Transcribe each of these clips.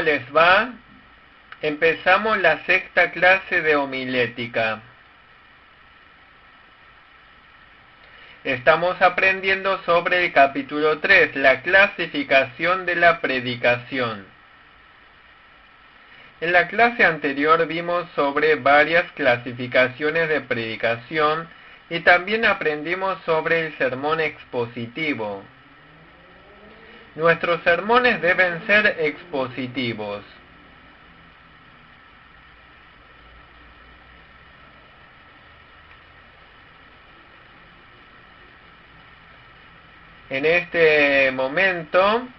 ¿cómo les va? Empezamos la sexta clase de homilética. Estamos aprendiendo sobre el capítulo 3, la clasificación de la predicación. En la clase anterior vimos sobre varias clasificaciones de predicación y también aprendimos sobre el sermón expositivo. Nuestros sermones deben ser expositivos. En este momento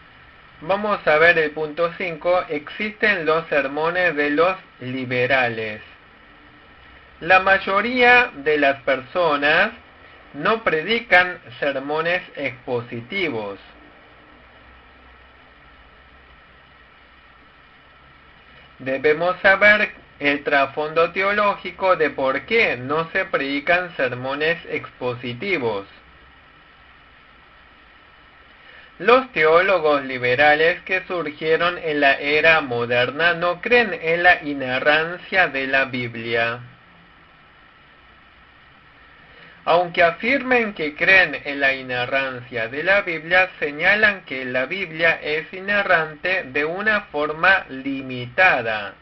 vamos a ver el punto 5. Existen los sermones de los liberales. La mayoría de las personas no predican sermones expositivos. Debemos saber el trasfondo teológico de por qué no se predican sermones expositivos. Los teólogos liberales que surgieron en la era moderna no creen en la inerrancia de la Biblia. Aunque afirmen que creen en la inerrancia de la Biblia, señalan que la Biblia es inerrante de una forma limitada.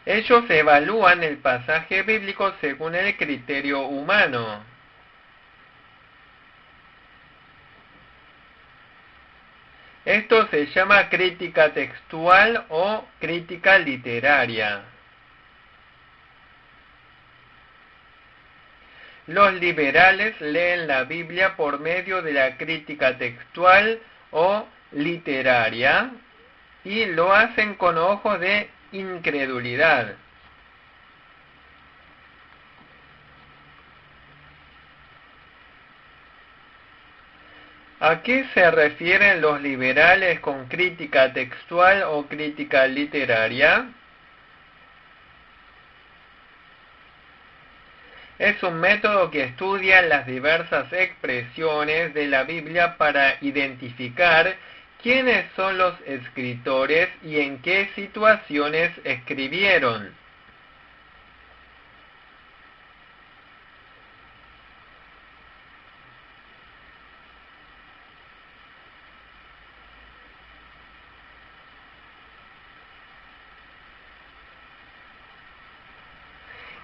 Ellos evalúan el pasaje bíblico según el criterio humano. Esto se llama crítica textual o crítica literaria. Los liberales leen la Biblia por medio de la crítica textual o literaria y lo hacen con ojos de incredulidad. ¿A qué se refieren los liberales con crítica textual o crítica literaria? Es un método que estudia las diversas expresiones de la Biblia para identificar quiénes son los escritores y en qué situaciones escribieron.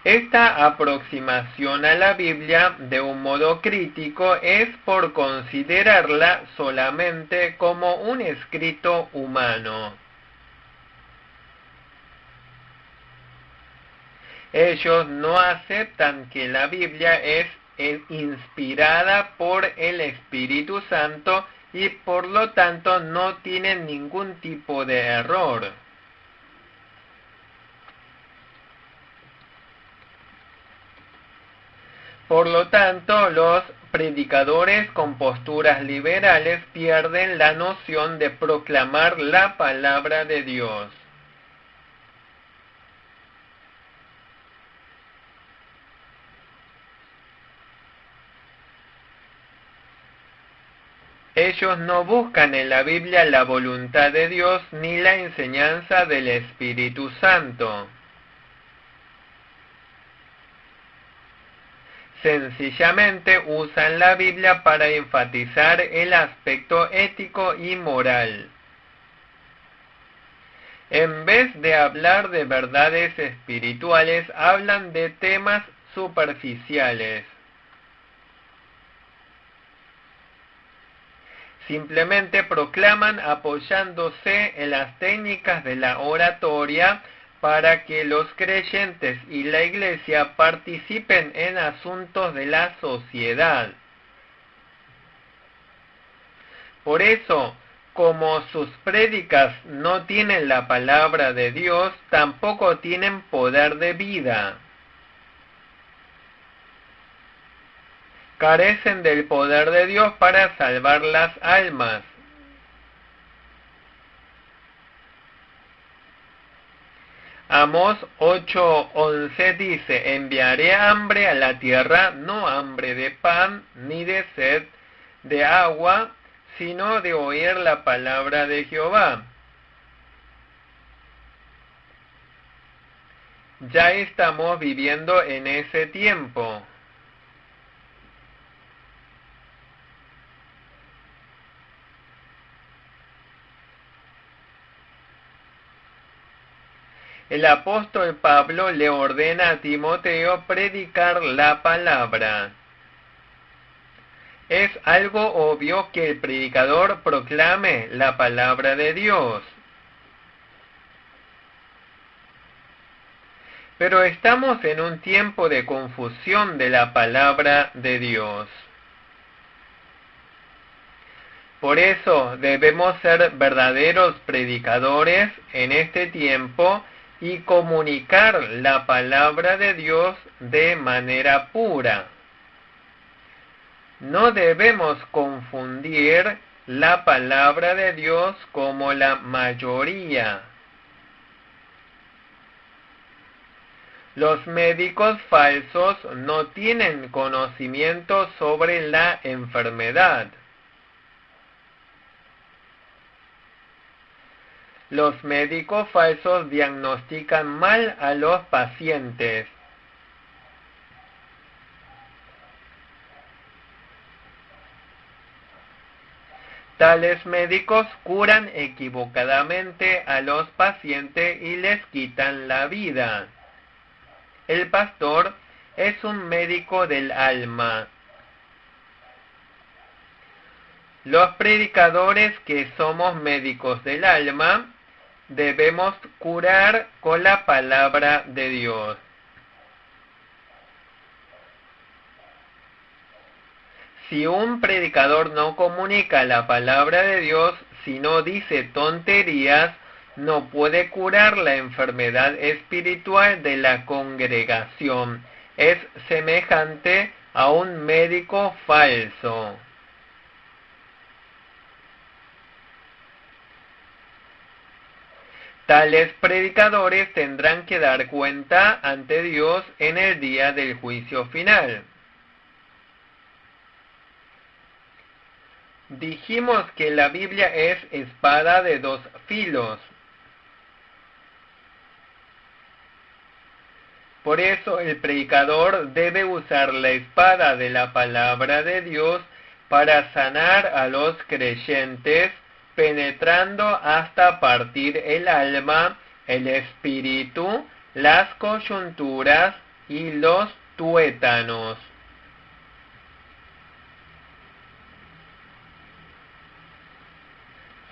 Esta aproximación a la Biblia de un modo crítico es por considerarla solamente como un escrito humano. Ellos no aceptan que la Biblia es inspirada por el Espíritu Santo y por lo tanto no tienen ningún tipo de error. Por lo tanto, los predicadores con posturas liberales pierden la noción de proclamar la palabra de Dios. Ellos no buscan en la Biblia la voluntad de Dios ni la enseñanza del Espíritu Santo. Sencillamente usan la Biblia para enfatizar el aspecto ético y moral. En vez de hablar de verdades espirituales, hablan de temas superficiales. Simplemente proclaman apoyándose en las técnicas de la oratoria para que los creyentes y la iglesia participen en asuntos de la sociedad. Por eso, como sus prédicas no tienen la palabra de Dios, tampoco tienen poder de vida. Carecen del poder de Dios para salvar las almas. Amós 8:11 dice, enviaré hambre a la tierra, no hambre de pan, ni de sed de agua, sino de oír la palabra de Jehová. Ya estamos viviendo en ese tiempo. El apóstol Pablo le ordena a Timoteo predicar la palabra. Es algo obvio que el predicador proclame la palabra de Dios. Pero estamos en un tiempo de confusión de la palabra de Dios. Por eso debemos ser verdaderos predicadores en este tiempo y comunicar la palabra de Dios de manera pura. No debemos confundir la palabra de Dios como la mayoría. Los médicos falsos no tienen conocimiento sobre la enfermedad. Los médicos falsos diagnostican mal a los pacientes. Tales médicos curan equivocadamente a los pacientes y les quitan la vida. El pastor es un médico del alma. Los predicadores que somos médicos del alma, debemos curar con la palabra de Dios. Si un predicador no comunica la palabra de Dios, sino dice tonterías, no puede curar la enfermedad espiritual de la congregación. Es semejante a un médico falso. Tales predicadores tendrán que dar cuenta ante Dios en el día del juicio final. Dijimos que la Biblia es espada de dos filos. Por eso el predicador debe usar la espada de la palabra de Dios para sanar a los creyentes, penetrando hasta partir el alma, el espíritu, las coyunturas y los tuétanos.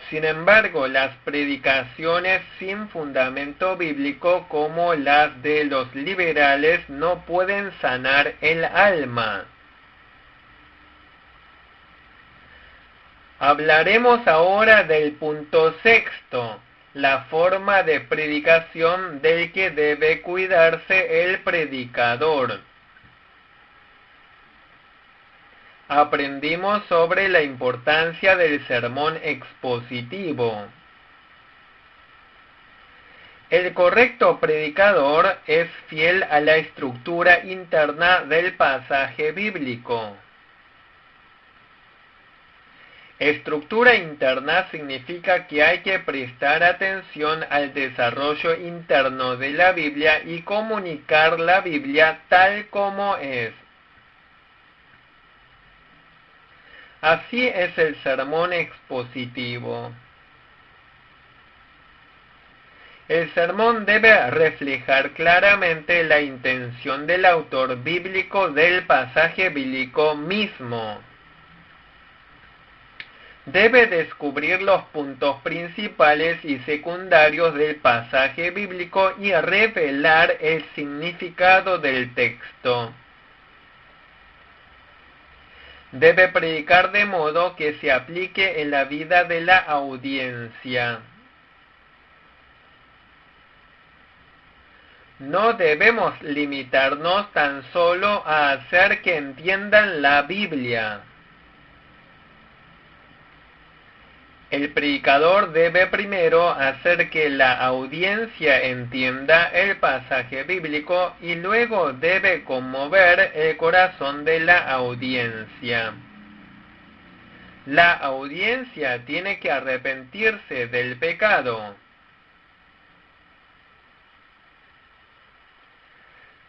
Sin embargo, las predicaciones sin fundamento bíblico como las de los liberales no pueden sanar el alma. Hablaremos ahora del punto sexto, la forma de predicación del que debe cuidarse el predicador. Aprendimos sobre la importancia del sermón expositivo. El correcto predicador es fiel a la estructura interna del pasaje bíblico. Estructura interna significa que hay que prestar atención al desarrollo interno de la Biblia y comunicar la Biblia tal como es. Así es el sermón expositivo. El sermón debe reflejar claramente la intención del autor bíblico del pasaje bíblico mismo. Debe descubrir los puntos principales y secundarios del pasaje bíblico y revelar el significado del texto. Debe predicar de modo que se aplique en la vida de la audiencia. No debemos limitarnos tan solo a hacer que entiendan la Biblia. El predicador debe primero hacer que la audiencia entienda el pasaje bíblico y luego debe conmover el corazón de la audiencia. La audiencia tiene que arrepentirse del pecado.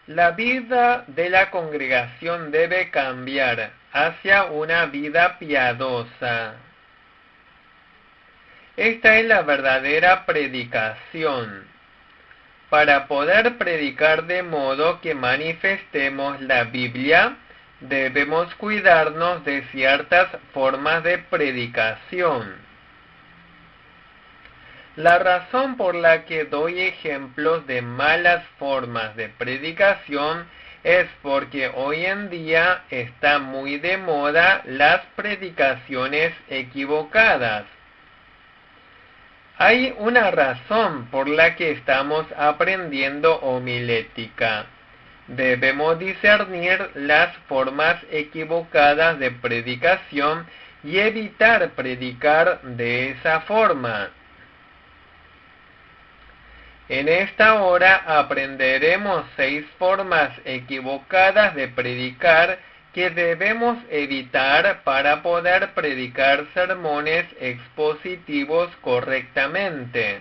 La vida de la congregación debe cambiar hacia una vida piadosa. Esta es la verdadera predicación. Para poder predicar de modo que manifestemos la Biblia, debemos cuidarnos de ciertas formas de predicación. La razón por la que doy ejemplos de malas formas de predicación es porque hoy en día está muy de moda las predicaciones equivocadas. Hay una razón por la que estamos aprendiendo homilética. Debemos discernir las formas equivocadas de predicación y evitar predicar de esa forma. En esta hora aprenderemos 6 formas equivocadas de predicar que debemos evitar para poder predicar sermones expositivos correctamente.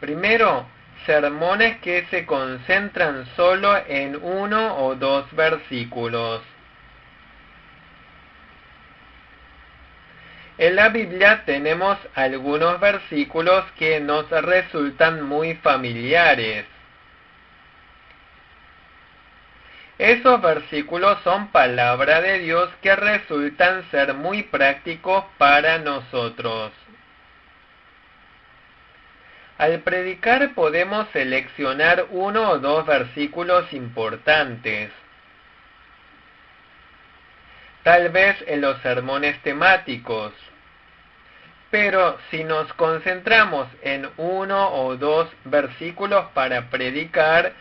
Primero, sermones que se concentran solo en 1 o 2 versículos. En la Biblia tenemos algunos versículos que nos resultan muy familiares. Esos versículos son palabra de Dios que resultan ser muy prácticos para nosotros. Al predicar podemos seleccionar 1 o 2 versículos importantes. Tal vez en los sermones temáticos. Pero si nos concentramos en 1 o 2 versículos para predicar,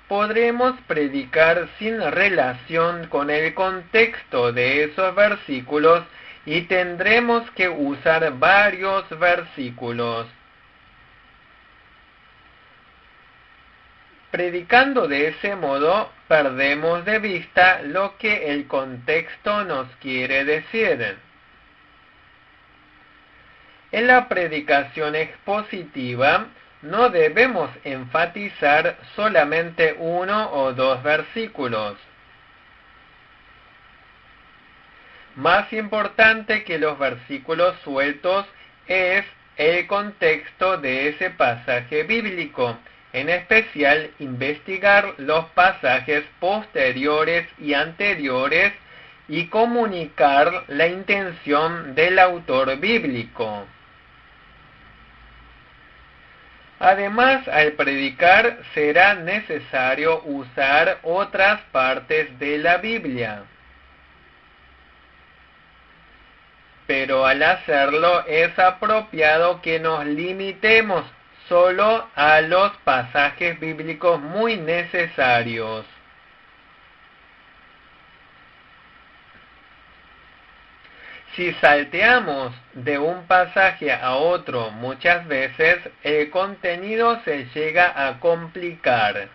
podremos predicar sin relación con el contexto de esos versículos y tendremos que usar varios versículos. Predicando de ese modo, perdemos de vista lo que el contexto nos quiere decir. En la predicación expositiva, no debemos enfatizar solamente 1 o 2 versículos. Más importante que los versículos sueltos es el contexto de ese pasaje bíblico, en especial investigar los pasajes posteriores y anteriores y comunicar la intención del autor bíblico. Además, al predicar será necesario usar otras partes de la Biblia. Pero al hacerlo es apropiado que nos limitemos solo a los pasajes bíblicos muy necesarios. Si salteamos de un pasaje a otro muchas veces, el contenido se llega a complicar.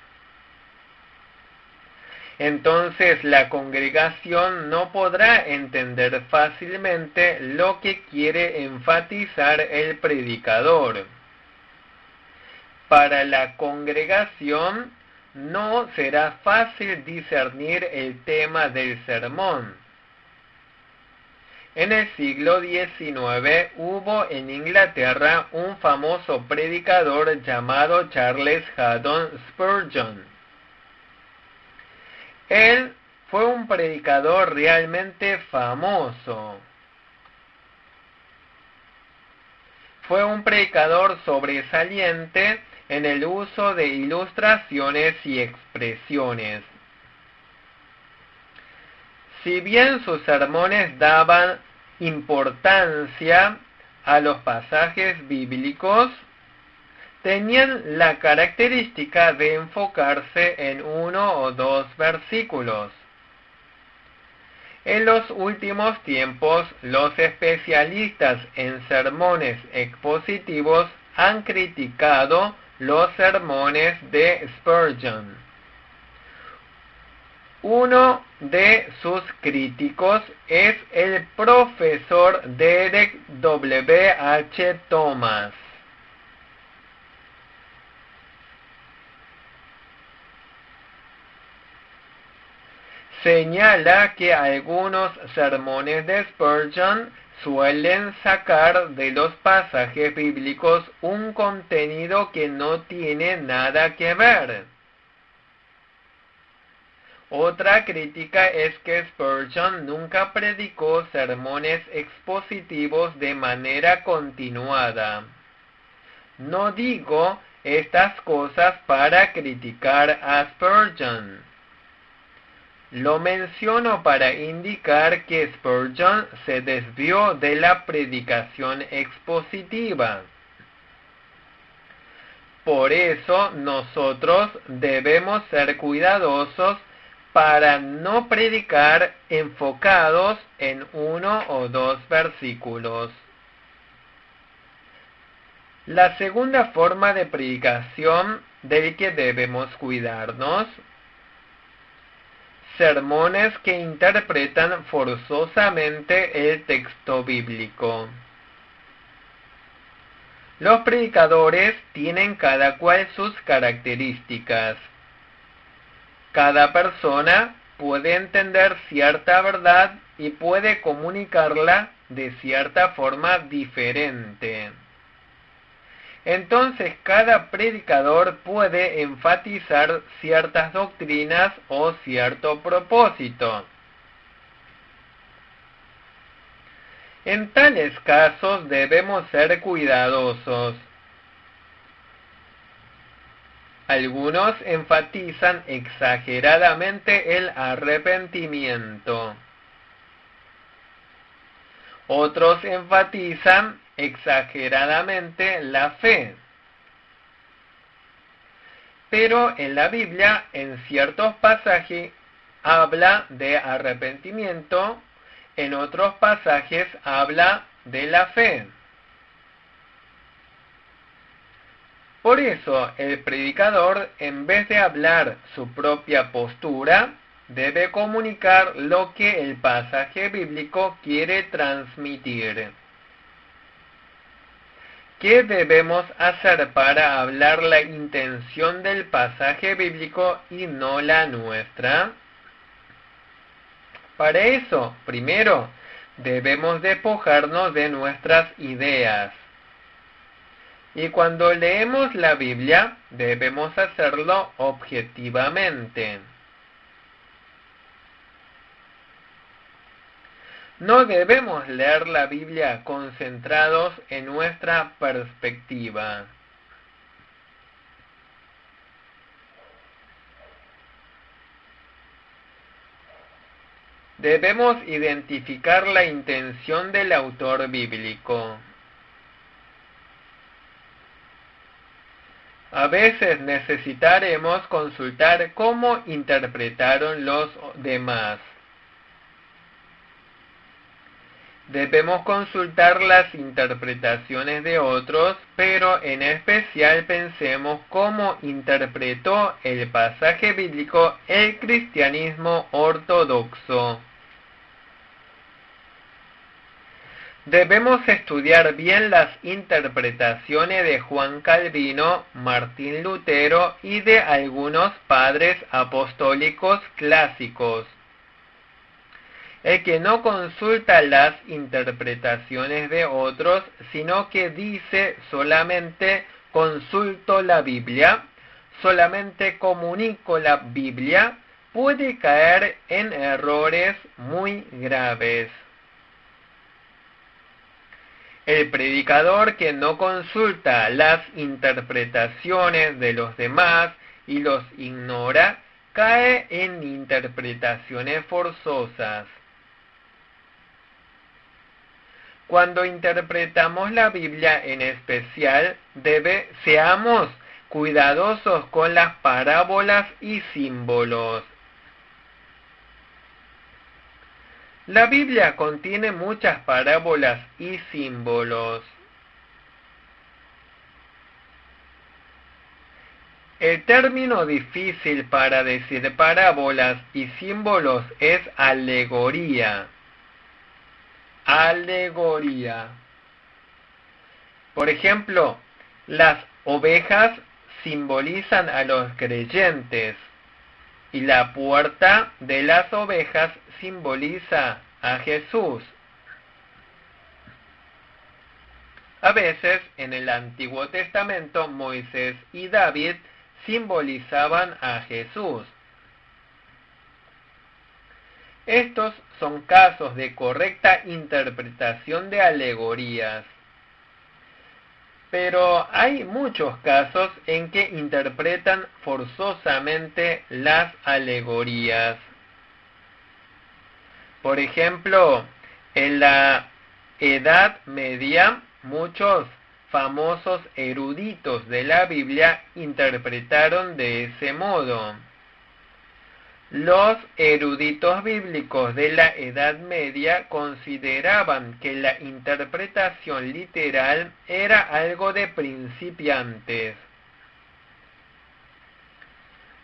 Entonces la congregación no podrá entender fácilmente lo que quiere enfatizar el predicador. Para la congregación no será fácil discernir el tema del sermón. En el siglo XIX hubo en Inglaterra un famoso predicador llamado Charles Haddon Spurgeon. Él fue un predicador realmente famoso. Fue un predicador sobresaliente en el uso de ilustraciones y expresiones. Si bien sus sermones daban importancia a los pasajes bíblicos, tenían la característica de enfocarse en 1 o 2 versículos. En los últimos tiempos, los especialistas en sermones expositivos han criticado los sermones de Spurgeon. Uno de sus críticos es el profesor Derek W. H. Thomas. Señala que algunos sermones de Spurgeon suelen sacar de los pasajes bíblicos un contenido que no tiene nada que ver. Otra crítica es que Spurgeon nunca predicó sermones expositivos de manera continuada. No digo estas cosas para criticar a Spurgeon. Lo menciono para indicar que Spurgeon se desvió de la predicación expositiva. Por eso nosotros debemos ser cuidadosos para no predicar enfocados en uno o dos versículos. La segunda forma de predicación del que debemos cuidarnos: sermones que interpretan forzosamente el texto bíblico. Los predicadores tienen cada cual sus características. Cada persona puede entender cierta verdad y puede comunicarla de cierta forma diferente. Entonces cada predicador puede enfatizar ciertas doctrinas o cierto propósito. En tales casos debemos ser cuidadosos. Algunos enfatizan exageradamente el arrepentimiento. Otros enfatizan exageradamente la fe. Pero en la Biblia, en ciertos pasajes, habla de arrepentimiento, en otros pasajes habla de la fe. Por eso, el predicador, en vez de hablar su propia postura, debe comunicar lo que el pasaje bíblico quiere transmitir. ¿Qué debemos hacer para hablar la intención del pasaje bíblico y no la nuestra? Para eso, primero, debemos despojarnos de nuestras ideas. Y cuando leemos la Biblia, debemos hacerlo objetivamente. No debemos leer la Biblia concentrados en nuestra perspectiva. Debemos identificar la intención del autor bíblico. A veces necesitaremos consultar cómo interpretaron los demás. Debemos consultar las interpretaciones de otros, pero en especial pensemos cómo interpretó el pasaje bíblico el cristianismo ortodoxo. Debemos estudiar bien las interpretaciones de Juan Calvino, Martín Lutero y de algunos padres apostólicos clásicos. El que no consulta las interpretaciones de otros, sino que dice solamente consulto la Biblia, solamente comunico la Biblia, puede caer en errores muy graves. El predicador que no consulta las interpretaciones de los demás y los ignora, cae en interpretaciones forzosas. Cuando interpretamos la Biblia en especial, seamos cuidadosos con las parábolas y símbolos. La Biblia contiene muchas parábolas y símbolos. El término difícil para decir parábolas y símbolos es alegoría. Alegoría. Por ejemplo, las ovejas simbolizan a los creyentes y la puerta de las ovejas simboliza a Jesús. A veces, en el Antiguo Testamento, Moisés y David simbolizaban a Jesús. Estos son casos de correcta interpretación de alegorías. Pero hay muchos casos en que interpretan forzosamente las alegorías. Por ejemplo, en la Edad Media, muchos famosos eruditos de la Biblia interpretaron de ese modo. Los eruditos bíblicos de la Edad Media consideraban que la interpretación literal era algo de principiantes.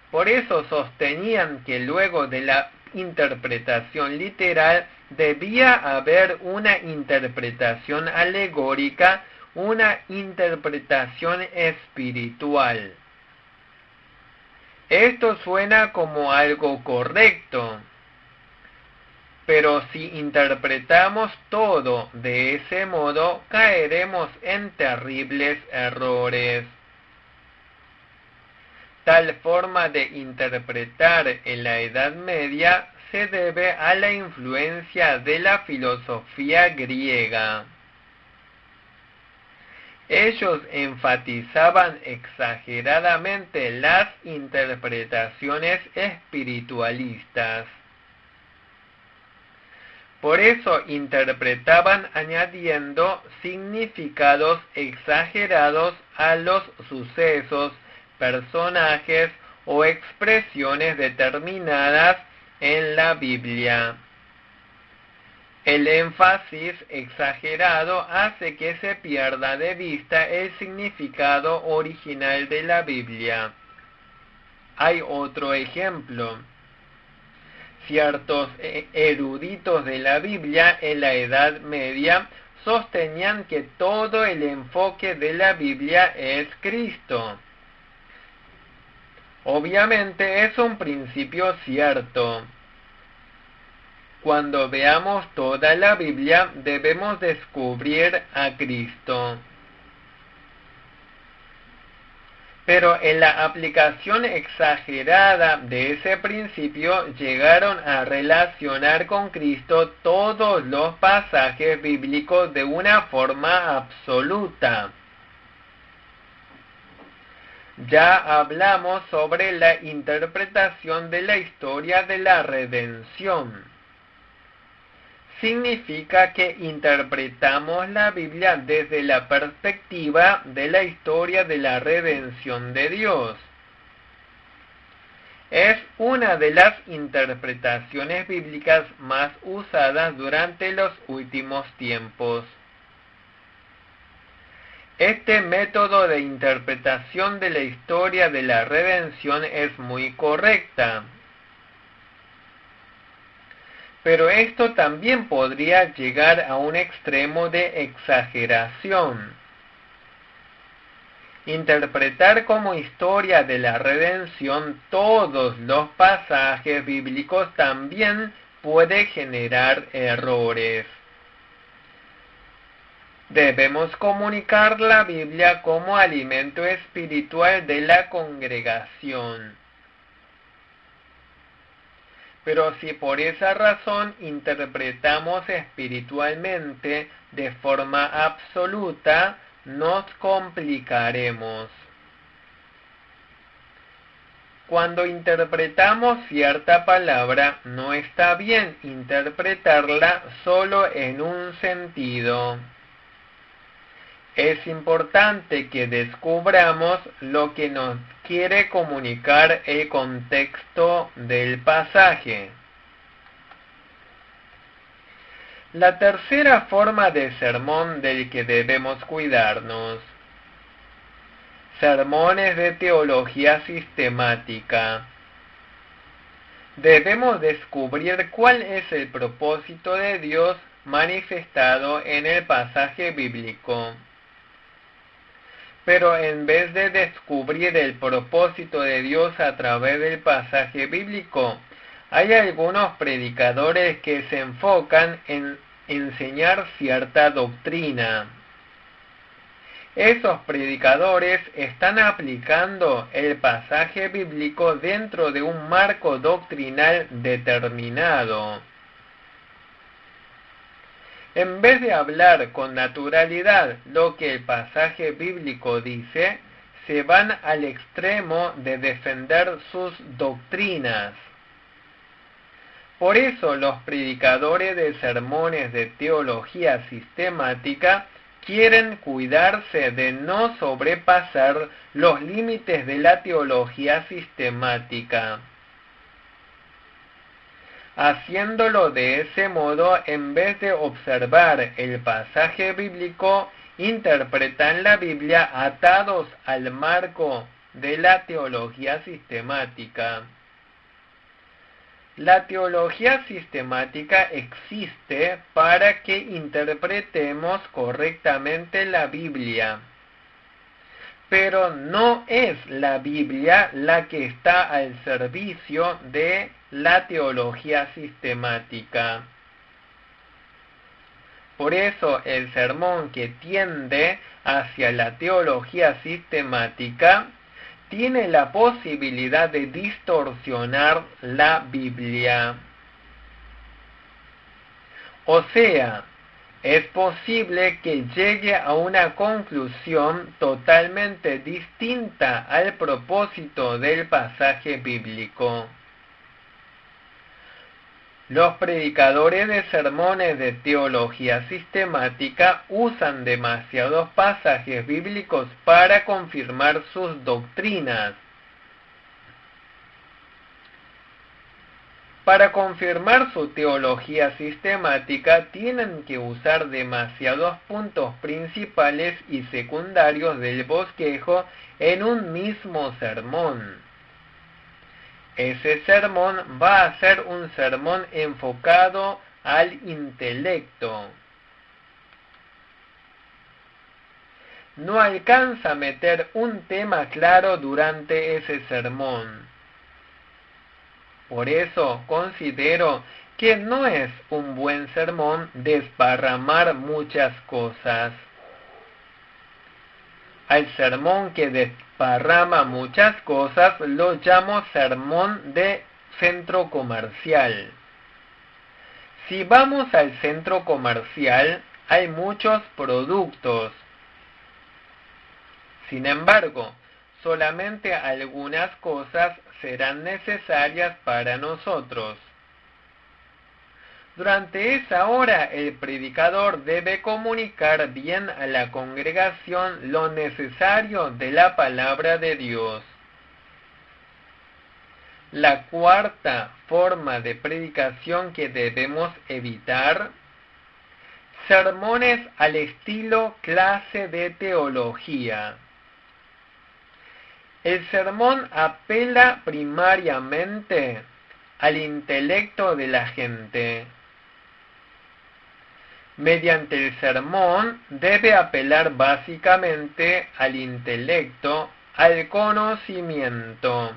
Por eso sostenían que luego de la interpretación literal debía haber una interpretación alegórica, una interpretación espiritual. Esto suena como algo correcto, pero si interpretamos todo de ese modo, caeremos en terribles errores. Tal forma de interpretar en la Edad Media se debe a la influencia de la filosofía griega. Ellos enfatizaban exageradamente las interpretaciones espiritualistas. Por eso interpretaban añadiendo significados exagerados a los sucesos, personajes o expresiones determinadas en la Biblia. El énfasis exagerado hace que se pierda de vista el significado original de la Biblia. Hay otro ejemplo. Ciertos eruditos de la Biblia en la Edad Media sostenían que todo el enfoque de la Biblia es Cristo. Obviamente es un principio cierto. Cuando veamos toda la Biblia, debemos descubrir a Cristo. Pero en la aplicación exagerada de ese principio, llegaron a relacionar con Cristo todos los pasajes bíblicos de una forma absoluta. Ya hablamos sobre la interpretación de la historia de la redención. Significa que interpretamos la Biblia desde la perspectiva de la historia de la redención de Dios. Es una de las interpretaciones bíblicas más usadas durante los últimos tiempos. Este método de interpretación de la historia de la redención es muy correcta. Pero esto también podría llegar a un extremo de exageración. Interpretar como historia de la redención todos los pasajes bíblicos también puede generar errores. Debemos comunicar la Biblia como alimento espiritual de la congregación. Pero si por esa razón interpretamos espiritualmente de forma absoluta, nos complicaremos. Cuando interpretamos cierta palabra, no está bien interpretarla solo en un sentido. Es importante que descubramos lo que nos quiere comunicar el contexto del pasaje. La tercera forma de sermón del que debemos cuidarnos. Sermones de teología sistemática. Debemos descubrir cuál es el propósito de Dios manifestado en el pasaje bíblico. Pero en vez de descubrir el propósito de Dios a través del pasaje bíblico, hay algunos predicadores que se enfocan en enseñar cierta doctrina. Esos predicadores están aplicando el pasaje bíblico dentro de un marco doctrinal determinado. En vez de hablar con naturalidad lo que el pasaje bíblico dice, se van al extremo de defender sus doctrinas. Por eso los predicadores de sermones de teología sistemática quieren cuidarse de no sobrepasar los límites de la teología sistemática. Haciéndolo de ese modo, en vez de observar el pasaje bíblico, interpretan la Biblia atados al marco de la teología sistemática. La teología sistemática existe para que interpretemos correctamente la Biblia. Pero no es la Biblia la que está al servicio de la teología sistemática. Por eso el sermón que tiende hacia la teología sistemática tiene la posibilidad de distorsionar la Biblia. O sea, es posible que llegue a una conclusión totalmente distinta al propósito del pasaje bíblico. Los predicadores de sermones de teología sistemática usan demasiados pasajes bíblicos para confirmar sus doctrinas. Para confirmar su teología sistemática tienen que usar demasiados puntos principales y secundarios del bosquejo en un mismo sermón. Ese sermón va a ser un sermón enfocado al intelecto. No alcanza a meter un tema claro durante ese sermón. Por eso considero que no es un buen sermón desparramar muchas cosas. Al sermón que desparrama muchas cosas lo llamo sermón de centro comercial. Si vamos al centro comercial, hay muchos productos. Sin embargo, solamente algunas cosas serán necesarias para nosotros. Durante esa hora, el predicador debe comunicar bien a la congregación lo necesario de la palabra de Dios. La cuarta forma de predicación que debemos evitar: sermones al estilo clase de teología. El sermón apela primariamente al intelecto de la gente. Mediante el sermón debe apelar básicamente al intelecto, al conocimiento.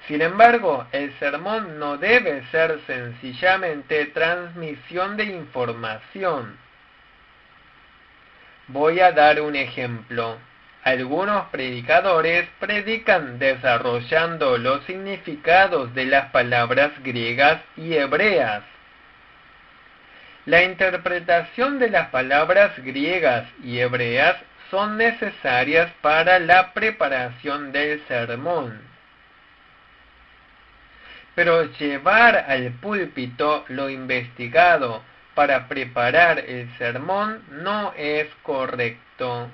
Sin embargo, el sermón no debe ser sencillamente transmisión de información. Voy a dar un ejemplo. Algunos predicadores predican desarrollando los significados de las palabras griegas y hebreas. La interpretación de las palabras griegas y hebreas son necesarias para la preparación del sermón. Pero llevar al púlpito lo investigado para preparar el sermón no es correcto.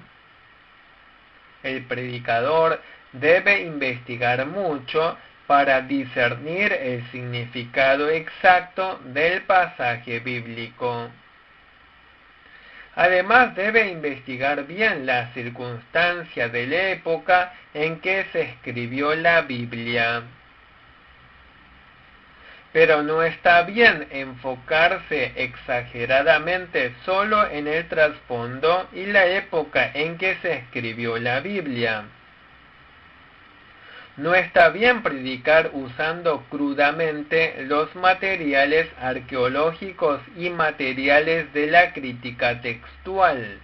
El predicador debe investigar mucho para discernir el significado exacto del pasaje bíblico. Además, debe investigar bien las circunstancias de la época en que se escribió la Biblia. Pero no está bien enfocarse exageradamente solo en el trasfondo y la época en que se escribió la Biblia. No está bien predicar usando crudamente los materiales arqueológicos y materiales de la crítica textual.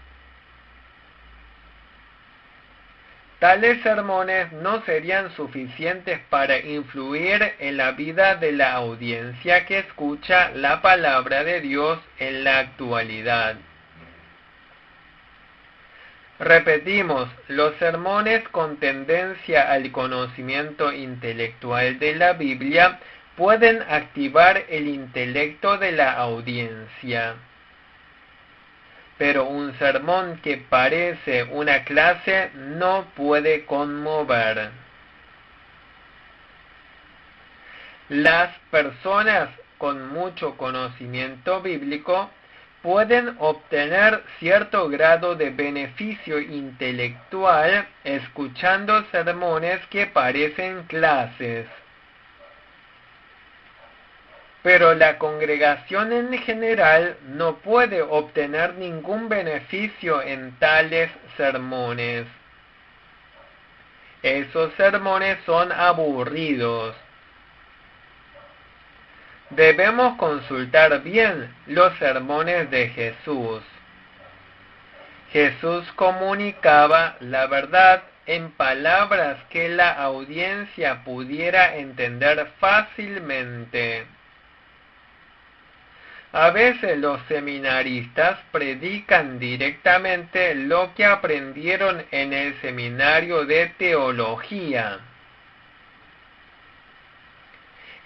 Tales sermones no serían suficientes para influir en la vida de la audiencia que escucha la palabra de Dios en la actualidad. Repetimos, los sermones con tendencia al conocimiento intelectual de la Biblia pueden activar el intelecto de la audiencia. Pero un sermón que parece una clase no puede conmover. Las personas con mucho conocimiento bíblico pueden obtener cierto grado de beneficio intelectual escuchando sermones que parecen clases. Pero la congregación en general no puede obtener ningún beneficio en tales sermones. Esos sermones son aburridos. Debemos consultar bien los sermones de Jesús. Jesús comunicaba la verdad en palabras que la audiencia pudiera entender fácilmente. A veces los seminaristas predican directamente lo que aprendieron en el seminario de teología.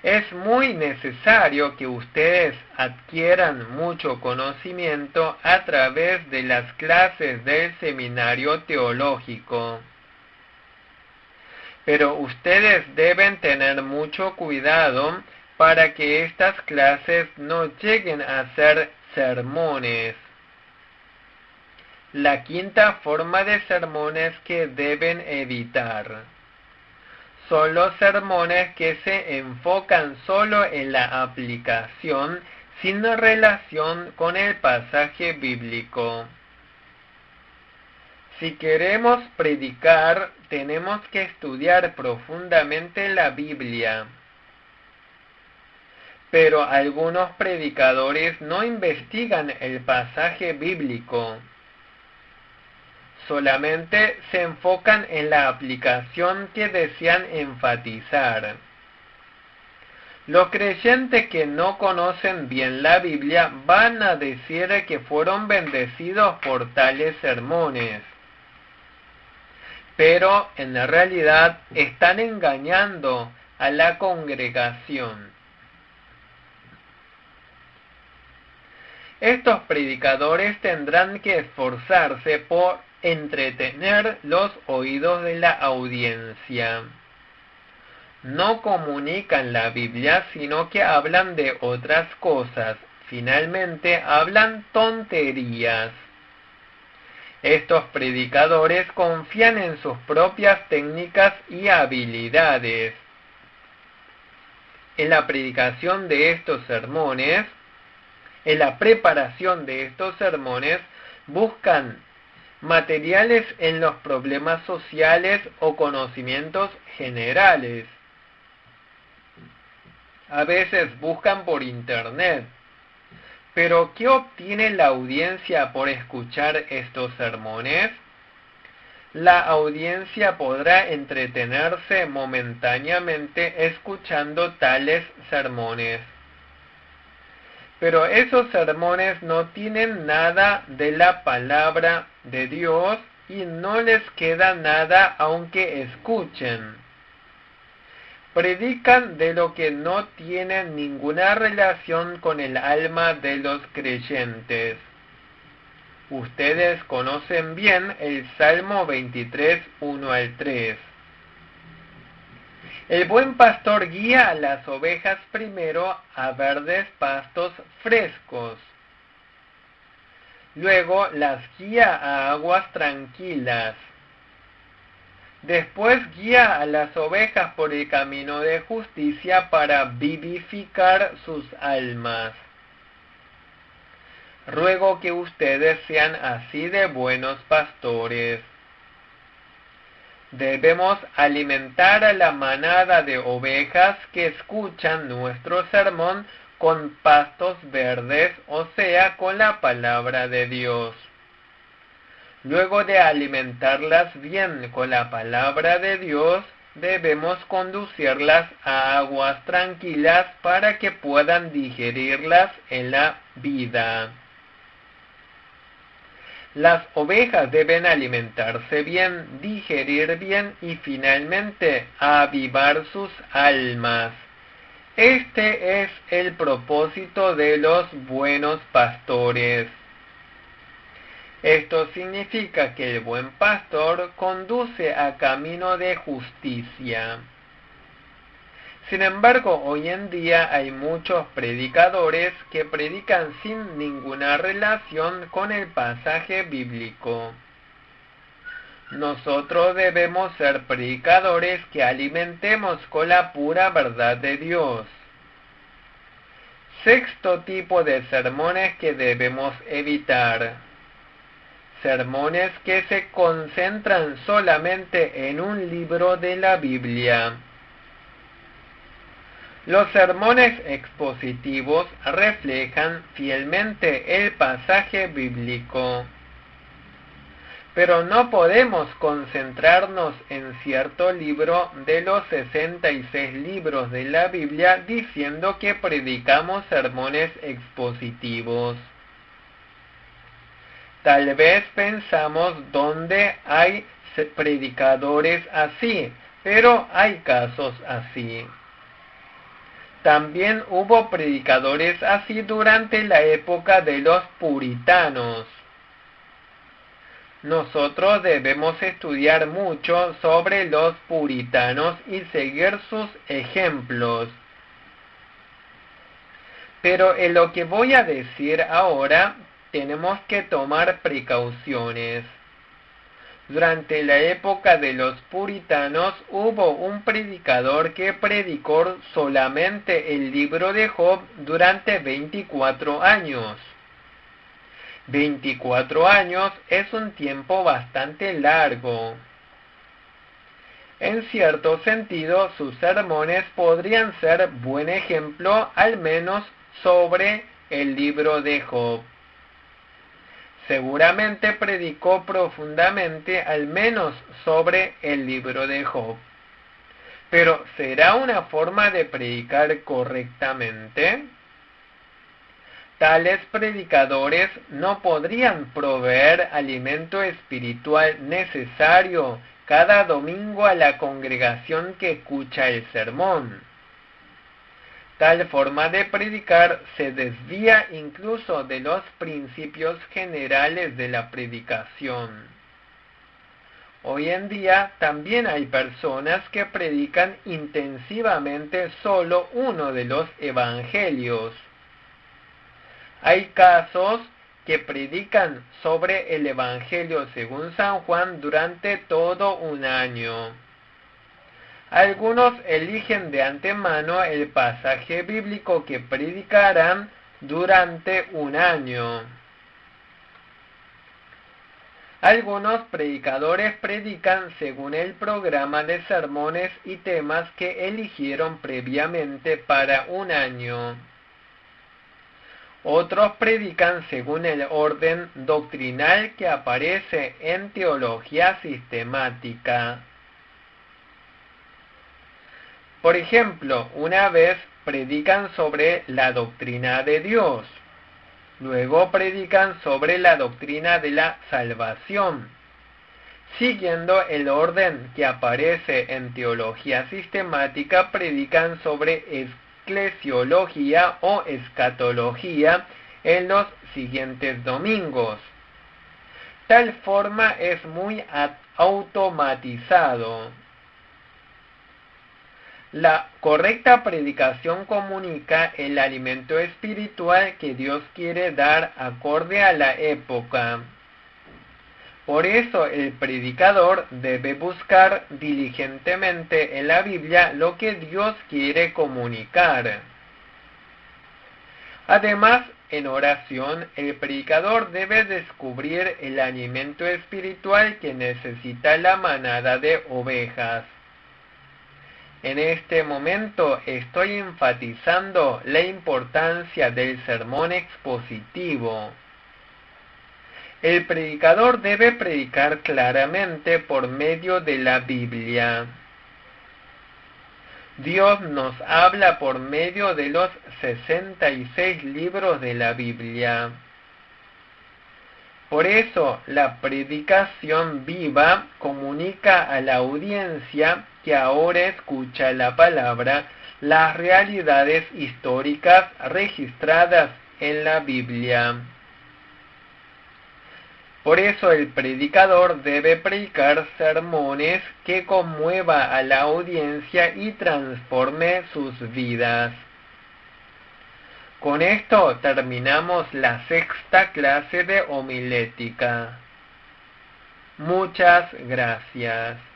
Es muy necesario que ustedes adquieran mucho conocimiento a través de las clases del seminario teológico. Pero ustedes deben tener mucho cuidado para que estas clases no lleguen a ser sermones. La quinta forma de sermones que deben evitar son los sermones que se enfocan solo en la aplicación sin relación con el pasaje bíblico. Si queremos predicar, tenemos que estudiar profundamente la Biblia. Pero algunos predicadores no investigan el pasaje bíblico. Solamente se enfocan en la aplicación que desean enfatizar. Los creyentes que no conocen bien la Biblia van a decir que fueron bendecidos por tales sermones. Pero en realidad están engañando a la congregación. Estos predicadores tendrán que esforzarse por entretener los oídos de la audiencia. No comunican la Biblia, sino que hablan de otras cosas. Finalmente, hablan tonterías. Estos predicadores confían en sus propias técnicas y habilidades. En la predicación de estos sermones, en la preparación de estos sermones, buscan materiales en los problemas sociales o conocimientos generales. A veces buscan por internet. Pero ¿qué obtiene la audiencia por escuchar estos sermones? La audiencia podrá entretenerse momentáneamente escuchando tales sermones. Pero esos sermones no tienen nada de la palabra de Dios y no les queda nada aunque escuchen. Predican de lo que no tiene ninguna relación con el alma de los creyentes. Ustedes conocen bien el Salmo 23, 1 al 3. El buen pastor guía a las ovejas primero a verdes pastos frescos. Luego las guía a aguas tranquilas. Después guía a las ovejas por el camino de justicia para vivificar sus almas. Ruego que ustedes sean así de buenos pastores. Debemos alimentar a la manada de ovejas que escuchan nuestro sermón con pastos verdes, o sea, con la palabra de Dios. Luego de alimentarlas bien con la palabra de Dios, debemos conducirlas a aguas tranquilas para que puedan digerirlas en la vida. Las ovejas deben alimentarse bien, digerir bien y finalmente avivar sus almas. Este es el propósito de los buenos pastores. Esto significa que el buen pastor conduce a camino de justicia. Sin embargo, hoy en día hay muchos predicadores que predican sin ninguna relación con el pasaje bíblico. Nosotros debemos ser predicadores que alimentemos con la pura verdad de Dios. Sexto tipo de sermones que debemos evitar. Sermones que se concentran solamente en un libro de la Biblia. Los sermones expositivos reflejan fielmente el pasaje bíblico. Pero no podemos concentrarnos en cierto libro de los 66 libros de la Biblia diciendo que predicamos sermones expositivos. Tal vez pensamos dónde hay predicadores así, pero hay casos así. También hubo predicadores así durante la época de los puritanos. Nosotros debemos estudiar mucho sobre los puritanos y seguir sus ejemplos. Pero en lo que voy a decir ahora, tenemos que tomar precauciones. Durante la época de los puritanos hubo un predicador que predicó solamente el libro de Job durante 24 años. 24 años es un tiempo bastante largo. En cierto sentido, sus sermones podrían ser buen ejemplo, al menos sobre el libro de Job. Seguramente predicó profundamente al menos sobre el libro de Job. Pero ¿será una forma de predicar correctamente? Tales predicadores no podrían proveer alimento espiritual necesario cada domingo a la congregación que escucha el sermón. Tal forma de predicar se desvía incluso de los principios generales de la predicación. Hoy en día también hay personas que predican intensivamente solo uno de los evangelios. Hay casos que predican sobre el Evangelio según San Juan durante todo un año. Algunos eligen de antemano el pasaje bíblico que predicarán durante un año. Algunos predicadores predican según el programa de sermones y temas que eligieron previamente para un año. Otros predican según el orden doctrinal que aparece en teología sistemática. Por ejemplo, una vez predican sobre la doctrina de Dios, luego predican sobre la doctrina de la salvación. Siguiendo el orden que aparece en teología sistemática, predican sobre eclesiología o escatología en los siguientes domingos. Tal forma es muy automatizado. La correcta predicación comunica el alimento espiritual que Dios quiere dar acorde a la época. Por eso el predicador debe buscar diligentemente en la Biblia lo que Dios quiere comunicar. Además, en oración, el predicador debe descubrir el alimento espiritual que necesita la manada de ovejas. En este momento estoy enfatizando la importancia del sermón expositivo. El predicador debe predicar claramente por medio de la Biblia. Dios nos habla por medio de los 66 libros de la Biblia. Por eso, la predicación viva comunica a la audiencia que ahora escucha la palabra las realidades históricas registradas en la Biblia. Por eso el predicador debe predicar sermones que conmueva a la audiencia y transforme sus vidas. Con esto terminamos la 6ª clase de homilética. Muchas gracias.